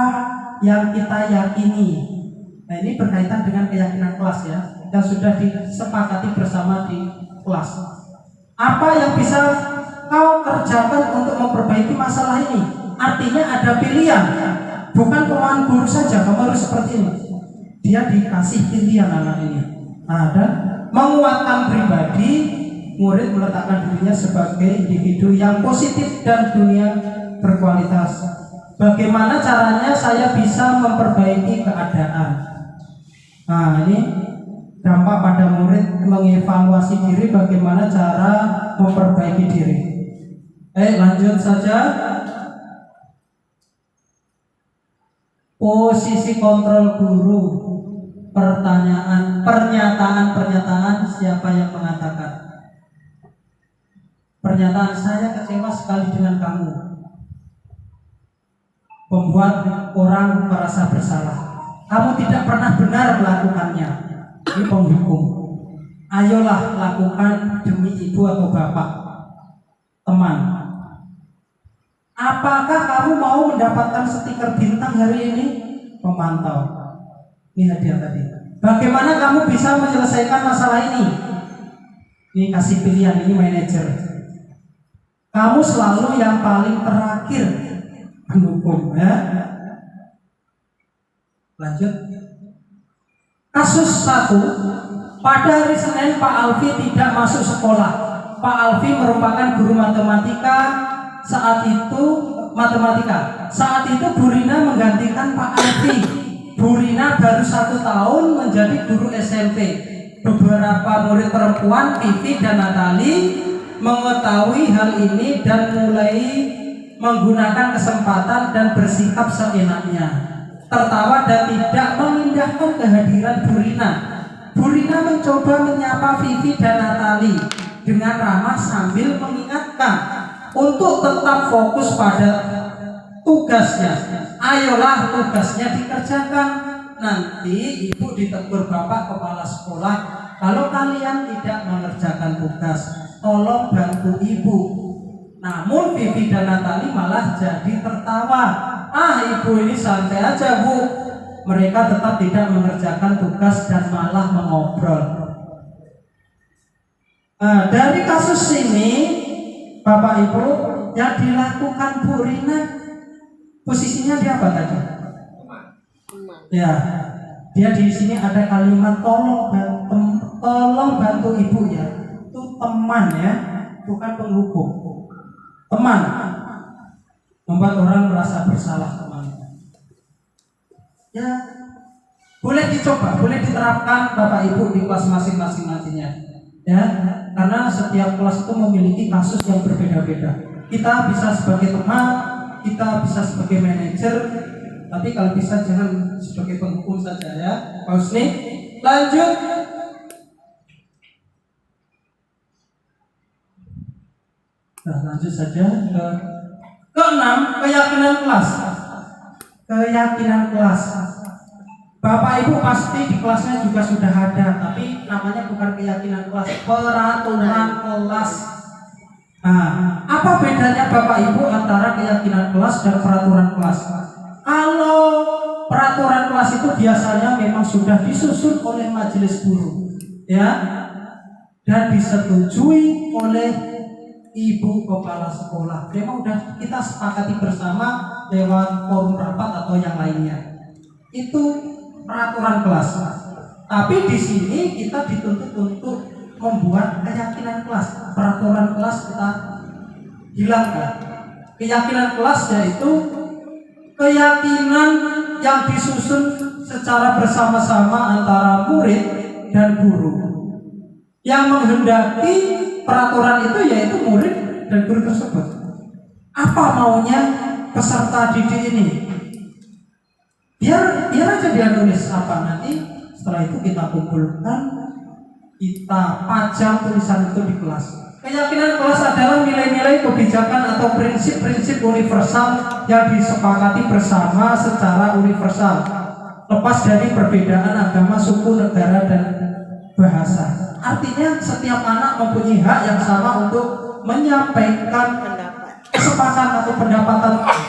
yang kita yakini? Nah, ini berkaitan dengan keyakinan kelas ya. Kita sudah disepakati bersama di kelas. Apa yang bisa kau kerjakan untuk memperbaiki masalah ini? Artinya ada pilihan. Bukan kemauan guru saja, kamu harus seperti ini. Dia dikasih pilihan anak ini. Nah, dan menguatkan pribadi, murid meletakkan dirinya sebagai individu yang positif dan dunia berkualitas. Bagaimana caranya saya bisa memperbaiki keadaan? Nah, ini dampak pada murid mengevaluasi diri, bagaimana cara memperbaiki diri. Lanjut saja. Posisi kontrol guru. Pernyataan siapa yang mengatakan? Pernyataan, saya kecewa sekali dengan kamu, membuat orang merasa bersalah. Kamu tidak pernah benar melakukannya. Ini penghukum. Ayolah lakukan demi ibu atau bapak, teman. Apakah kamu mau mendapatkan stiker bintang hari ini? Pemantau. Ini hadiah tadi. Bagaimana kamu bisa menyelesaikan masalah ini? Ini kasih pilihan, ini manajer. Kamu selalu yang paling terakhir menghukum, ya. Lanjut. Kasus 1. Pada hari Senin Pak Alfi tidak masuk sekolah. Pak Alfi merupakan guru matematika saat itu. Saat itu Bu Rina menggantikan Pak Alfi. Bu Rina baru 1 tahun menjadi guru SMP. Beberapa murid perempuan, Vivi dan Natali, mengetahui hal ini dan mulai menggunakan kesempatan dan bersikap seenaknya, tertawa dan tidak memindahkan kehadiran Bu Rina. Bu Rina mencoba menyapa Vivi dan Natali dengan ramah sambil mengingatkan untuk tetap fokus pada tugasnya. Ayolah tugasnya dikerjakan. Nanti ibu ditegur bapak kepala sekolah kalau kalian tidak mengerjakan tugas. Tolong bantu ibu. Namun Vivi dan Natali malah jadi tertawa. Ibu ini santai aja bu. Mereka tetap tidak mengerjakan tugas dan malah mengobrol. Dari kasus ini, Bapak Ibu, yang dilakukan Bu Rina, posisinya dia apa tadi? Ya, dia di sini ada kalimat tolong bantu ibu ya. Itu teman ya, bukan penghukum. Teman membuat orang merasa bersalah, teman. ya boleh dicoba, boleh diterapkan Bapak Ibu di kelas masing-masing nantinya. Ya, karena setiap kelas itu memiliki kasus yang berbeda-beda. Kita bisa sebagai teman, kita bisa sebagai manajer, tapi kalau bisa jangan sebagai penghukum saja ya. Pak Husni, lanjut. Nah, lanjut saja ke keenam, keyakinan kelas. Keyakinan kelas. Bapak Ibu pasti di kelasnya juga sudah ada, tapi namanya bukan keyakinan kelas, peraturan kelas. Nah, apa bedanya Bapak Ibu antara keyakinan kelas dan peraturan kelas? Kalau peraturan kelas itu biasanya memang sudah disusun oleh majelis guru, ya, dan disetujui oleh ibu kepala sekolah. Memang sudah kita sepakati bersama lewat forum rapat atau yang lainnya. Itu peraturan kelas. Tapi di sini kita dituntut untuk membuat keyakinan kelas. Peraturan kelas kita hilangkan. Keyakinan kelas yaitu keyakinan yang disusun secara bersama-sama antara murid dan guru. Yang menghendaki peraturan itu yaitu murid dan guru tersebut. Apa maunya peserta didik ini? Biar aja dia nulis apa, nanti setelah itu kita kumpulkan, kita pajang tulisan itu di kelas. Keyakinan kelas adalah nilai-nilai kebijakan atau prinsip-prinsip universal yang disepakati bersama secara universal, lepas dari perbedaan agama, suku, negara, dan bahasa. Artinya setiap anak mempunyai hak yang sama untuk menyampaikan kesepakatan atau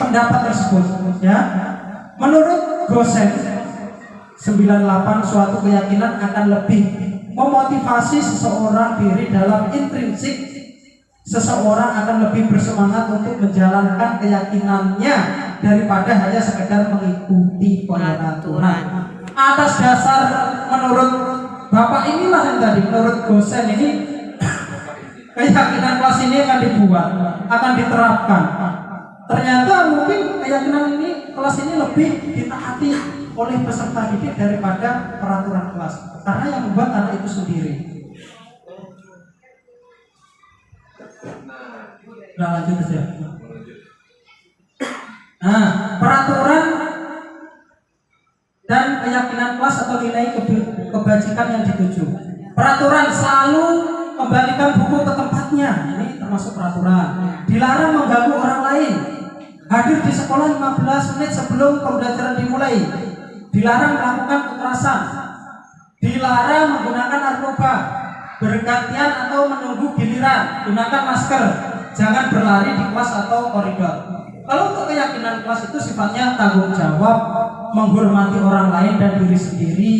pendapat tersebut, ya. Menurut Gosen 98, suatu keyakinan akan lebih memotivasi seseorang diri dalam intrinsik. Seseorang akan lebih bersemangat untuk menjalankan keyakinannya daripada hanya sekedar mengikuti peraturan. Atas dasar menurut Bapak inilah yang tadi, menurut Gosen ini keyakinan kelas ini akan dibuat, akan diterapkan. Ternyata mungkin keyakinan ini kelas ini lebih ditaati oleh peserta didik daripada peraturan kelas, karena yang membuat anak itu sendiri. Nah, lanjut saja. Nah, peraturan dan keyakinan kelas atau nilai kebajikan yang dituju. Peraturan selalu kembalikan buku ke tempatnya. Ini termasuk peraturan. Dilarang mengganggu orang lain. Hadir di sekolah 15 menit sebelum pembelajaran dimulai. Dilarang melakukan kekerasan. Dilarang menggunakan narkoba. Bergantian atau menunggu giliran. Gunakan masker. Jangan berlari di kelas atau koridor. Kalau untuk keyakinan kelas itu sifatnya tanggung jawab, menghormati orang lain dan diri sendiri,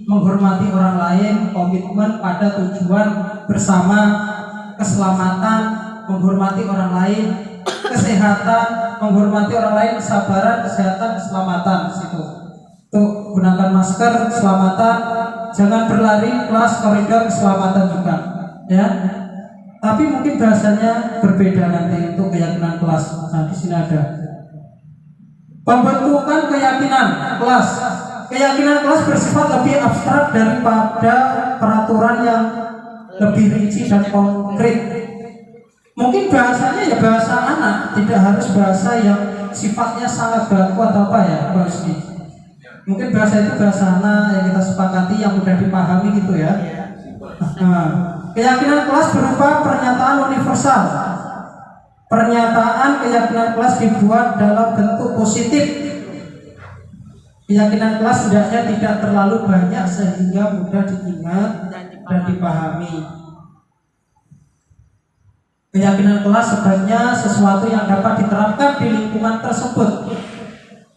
menghormati orang lain, komitmen pada tujuan bersama, keselamatan, menghormati orang lain, kesehatan, menghormati orang lain, kesabaran, kesehatan, keselamatan. Situ. Tuh, gunakan masker, keselamatan, jangan berlari, kelas, koridor, keselamatan juga. Ya. Tapi mungkin bahasanya berbeda nanti untuk keyakinan kelas. Nah, di sini ada pembentukan keyakinan kelas. Keyakinan kelas bersifat lebih abstrak daripada peraturan yang lebih rinci dan konkret. Mungkin bahasanya ya bahasa anak, tidak harus bahasa yang sifatnya sangat baku atau apa ya, Pak Husni. Mungkin bahasa itu bahasa anak yang kita sepakati, yang mudah dipahami gitu ya. Nah, keyakinan kelas berupa pernyataan universal. Pernyataan keyakinan kelas dibuat dalam bentuk positif. Keyakinan kelas hendaknya tidak terlalu banyak sehingga mudah diingat dan dipahami. Keyakinan kelas sebaiknya sesuatu yang dapat diterapkan di lingkungan tersebut.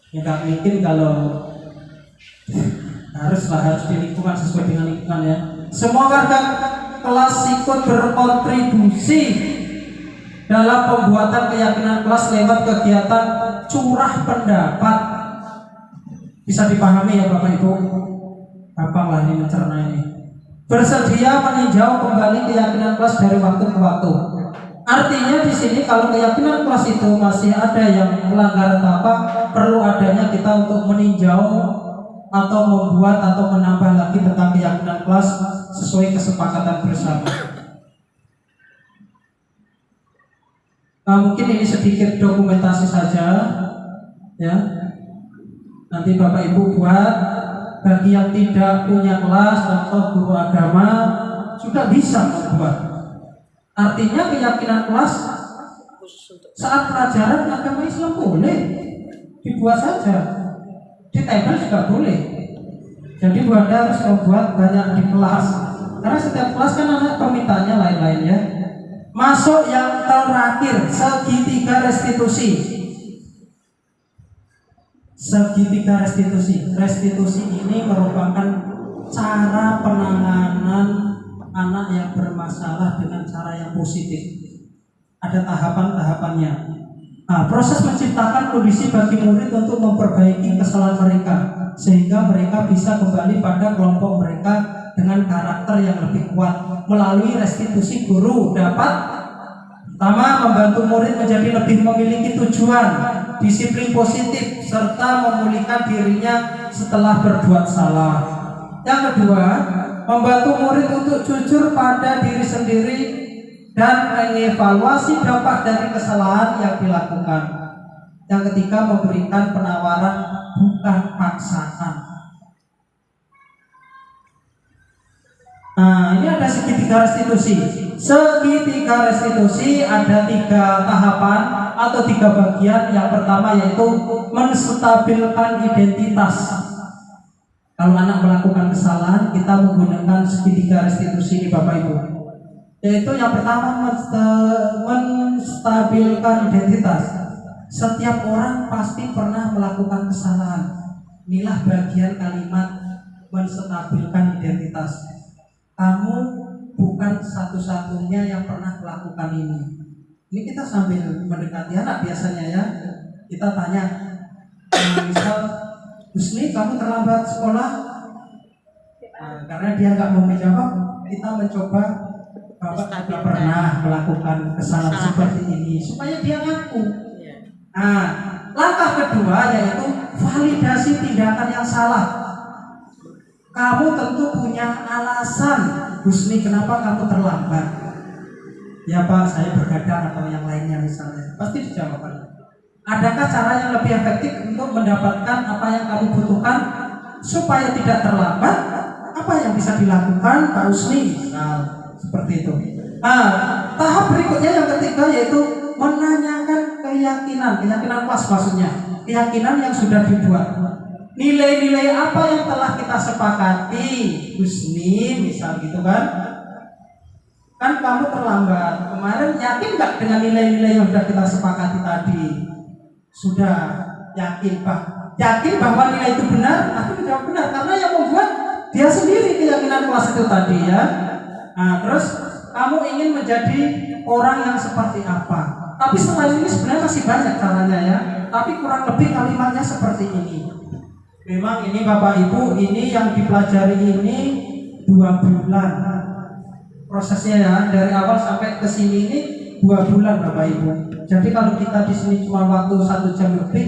Ya nggak mungkin kalau harus di lingkungan, sesuai dengan lingkungan ya. Semua warga kelas ikut berkontribusi dalam pembuatan keyakinan kelas lewat kegiatan curah pendapat. Bisa dipahami ya Bapak Ibu? Gampang lah ini mencerna ini. Bersedia meninjau kembali keyakinan kelas dari waktu ke waktu. Artinya di sini kalau keyakinan kelas itu masih ada yang melanggar atau apa, perlu adanya kita untuk meninjau atau membuat atau menambah lagi tentang keyakinan kelas sesuai kesepakatan bersama. Mungkin ini sedikit dokumentasi saja, ya. Nanti Bapak Ibu buat. Bagi yang tidak punya kelas atau guru agama juga bisa membuat. Artinya keyakinan kelas saat pelajaran agama Islam boleh dibuat saja, ditempel juga boleh. Jadi Bu Anda harus membuat banyak di kelas, karena setiap kelas kan anak permintaannya lain-lain ya. Masuk yang terakhir, segitiga restitusi. Segitiga restitusi. Restitusi ini merupakan cara penanganan anak yang bermasalah dengan cara yang positif. Ada tahapan-tahapannya. Nah, proses menciptakan kondisi bagi murid untuk memperbaiki kesalahan mereka, sehingga mereka bisa kembali pada kelompok mereka dengan karakter yang lebih kuat. Melalui restitusi, guru dapat pertama, membantu murid menjadi lebih memiliki tujuan, disiplin positif, serta memulihkan dirinya setelah berbuat salah. Yang kedua, membantu murid untuk jujur pada diri sendiri dan mengevaluasi dampak dari kesalahan yang dilakukan. Yang ketiga, memberikan penawaran bukan paksaan. Nah, ini ada segitiga restitusi. Segitiga restitusi ada 3 tahapan atau 3 bagian. Yang pertama yaitu menstabilkan identitas. Kalau anak melakukan kesalahan, kita menggunakan segitiga restitusi ini Bapak Ibu. Yaitu yang pertama menstabilkan identitas. Setiap orang pasti pernah melakukan kesalahan. Inilah bagian kalimat menstabilkan identitas. Kamu bukan satu-satunya yang pernah melakukan ini. Ini kita sambil mendekati anak biasanya ya. Kita tanya, misal, Husni, kamu terlambat sekolah? Nah, karena dia nggak mau menjawab, kita mencoba Bapak juga pernah melakukan kesalahan seperti ini supaya dia ngaku. Nah, langkah kedua yaitu validasi tindakan yang salah. Kamu tentu punya alasan, Husni, kenapa kamu terlambat? Ya Pak, saya bergadang atau yang lainnya misalnya. Pasti dijawab. Adakah cara yang lebih efektif untuk mendapatkan apa yang kamu butuhkan supaya tidak terlambat? Apa yang bisa dilakukan Pak Husni? Nah, seperti itu. Nah, tahap berikutnya yang ketiga yaitu menanyakan keyakinan kelas maksudnya, keyakinan yang sudah dibuat. Nilai-nilai apa yang telah kita sepakati, Husni, misal gitu kan? Kan kamu terlambat kemarin, yakin nggak dengan nilai-nilai yang sudah kita sepakati tadi? Sudah yakin Pak? Yakin bahwa nilai itu benar? Aku menjawab benar karena yang membuat dia sendiri keyakinan kelas itu tadi ya. Nah, terus kamu ingin menjadi orang yang seperti apa? Tapi selain ini sebenarnya masih banyak caranya ya. Tapi kurang lebih kalimatnya seperti ini. Memang ini Bapak Ibu, ini yang dipelajari ini 2 bulan prosesnya ya, dari awal sampai ke sini ini 2 bulan Bapak Ibu. Jadi kalau kita di sini cuma waktu 1 jam lebih,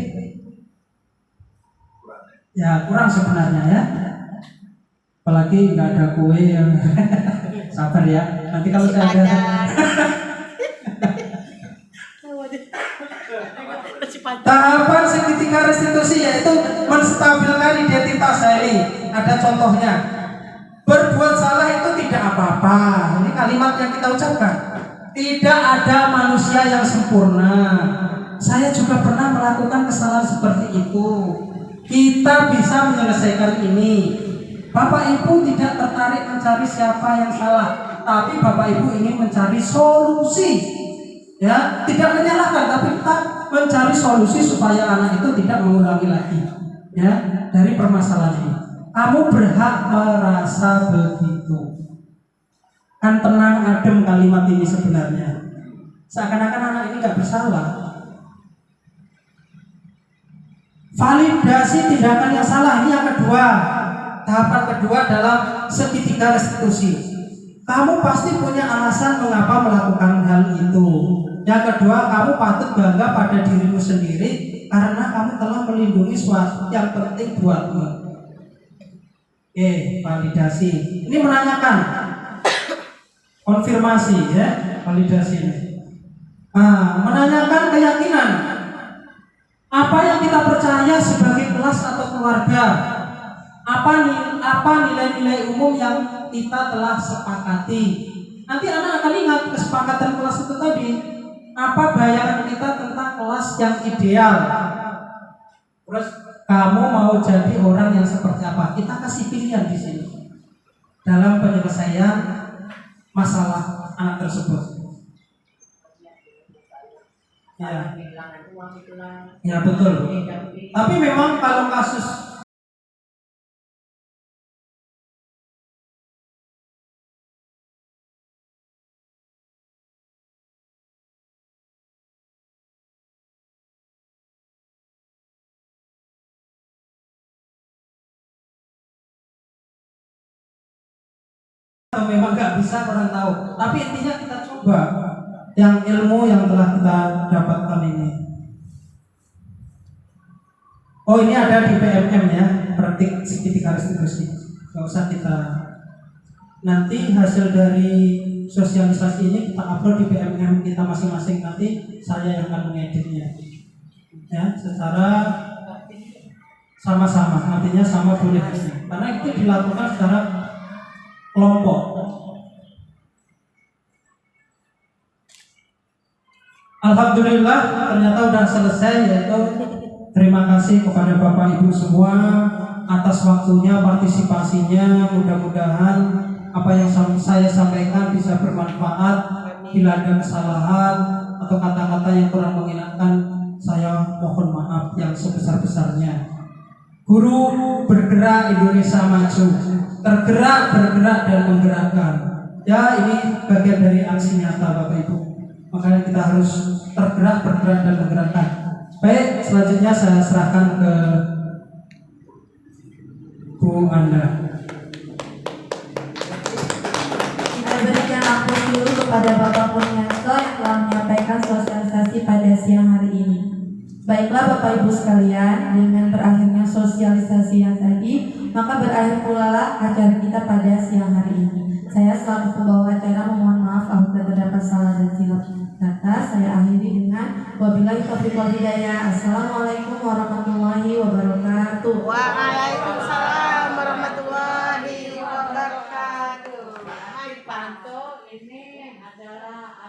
ya kurang sebenarnya ya. Apalagi nggak ada kue yang sabar ya. Nanti kalau saya ada tahapan segitiga restitusi yaitu menstabilkan identitas. Ini ada contohnya. Berbuat salah itu tidak apa-apa. Ini kalimat yang kita ucapkan. Tidak ada manusia yang sempurna. Saya juga pernah melakukan kesalahan seperti itu. Kita bisa menyelesaikan ini. Bapak Ibu tidak tertarik mencari siapa yang salah, tapi Bapak Ibu ingin mencari solusi. Ya, tidak menyalahkan, tapi kita mencari solusi supaya anak itu tidak mengulangi lagi ya dari permasalahan ini. Kamu berhak merasa begitu. Kan tenang adem kalimat ini sebenarnya. Seakan-akan anak ini nggak bersalah. Validasi tindakan yang salah ini yang kedua. Tahapan kedua dalam segitiga restitusi. Kamu pasti punya alasan mengapa melakukan hal itu. Yang kedua, kamu patut bangga pada dirimu sendiri karena kamu telah melindungi sesuatu yang penting buatmu. Validasi. Ini menanyakan, konfirmasi ya, validasi. Menanyakan keyakinan. Apa yang kita percaya sebagai kelas atau keluarga? Apa nilai-nilai umum yang kita telah sepakati? Nanti anak akan ingat kesepakatan kelas itu tadi. Apa bayangan kita tentang kelas yang ideal? Terus kamu mau jadi orang yang seperti apa? Kita kasih pilihan di sini dalam penyelesaian masalah anak tersebut. Ya betul. Tapi memang kalau kasus memang nggak bisa orang tahu. Tapi intinya kita coba yang ilmu yang telah kita dapatkan ini. Oh, ini ada di PMM ya, praktik segitiga restitusi. Nggak usah kita. Nanti hasil dari sosialisasi ini kita upload di PMM kita masing-masing. Nanti saya yang akan mengeditnya. Ya, secara sama-sama. Artinya sama boleh. Karena itu dilakukan secara kelompok. Alhamdulillah ternyata sudah selesai, yaitu terima kasih kepada Bapak Ibu semua atas waktunya, partisipasinya. Mudah-mudahan apa yang saya sampaikan bisa bermanfaat. Bila ada kesalahan atau kata-kata yang kurang mengenakan, saya mohon maaf yang sebesar-besarnya. Guru bergerak, Indonesia maju. Tergerak, bergerak, dan menggerakkan. Ya, ini bagian dari aksi nyata Bapak Ibu. Makanya kita harus tergerak, bergerak, dan menggerakkan. Baik, selanjutnya saya serahkan ke Bu Anda. Kita berikan aplaus dulu kepada Bapak Purnianto yang telah menyampaikan sosialisasi pada siang hari ini. Baiklah Bapak Ibu sekalian, dengan berakhirnya sosialisasi yang tadi, maka berakhir pula acara kita pada siang hari ini. Saya selaku pembawa acara memohon maaf apabila terdapat salah dan silap kata. Saya akhiri dengan wabillahi taufiq wal hidayah. Assalamualaikum warahmatullahi wabarakatuh. Waalaikumsalam warahmatullahi wabarakatuh. Hai Panto, ini adalah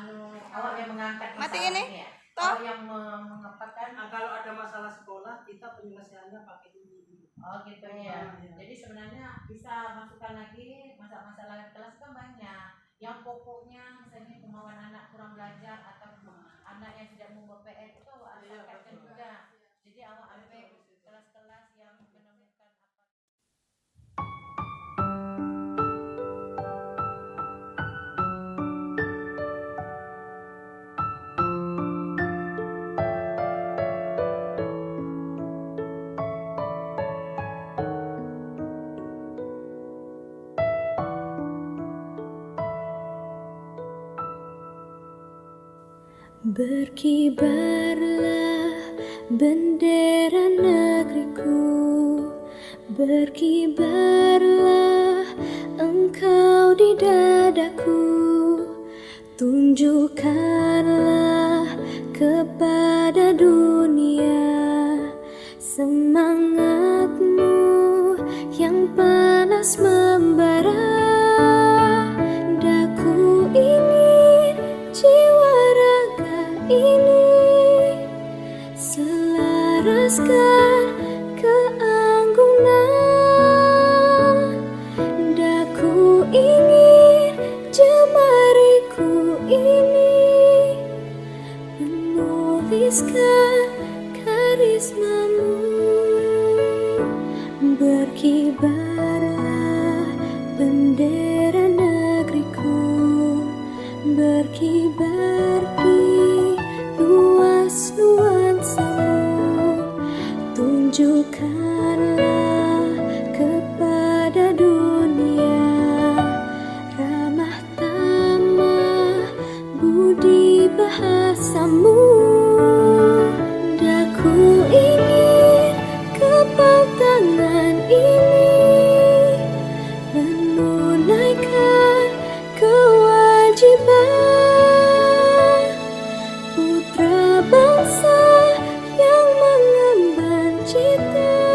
awak yang mengangkat Mati masalah ini, ya. toh? Awak yang mengatakan Kalau ada masalah sekolah, kita penyelesaiannya pakai ini. oh gitu ya. Jadi sebenarnya bisa masukkan lagi masalah kelas kan banyak. Yang pokoknya misalnya kemauan anak kurang belajar atau anak yang tidak mau PN itu harus angkatkan juga. Jadi awak ambil kelas-kelas yang menemukan apa. Berkibarlah bendera negeriku, berkibarlah engkau di dadaku, tunjukkanlah kepada dunia semangatmu yang panas membara. Daku ingin jiwa ini selaraskan keanggunan. Daku ingin jemariku ini menuliskan karismamu. Berkibarlah bendera negeriku, berkibar di luas nuansamu, tunjukkanlah kepada dunia ramah tamah budi bahasamu. Daku ingin kepal tangan ini hati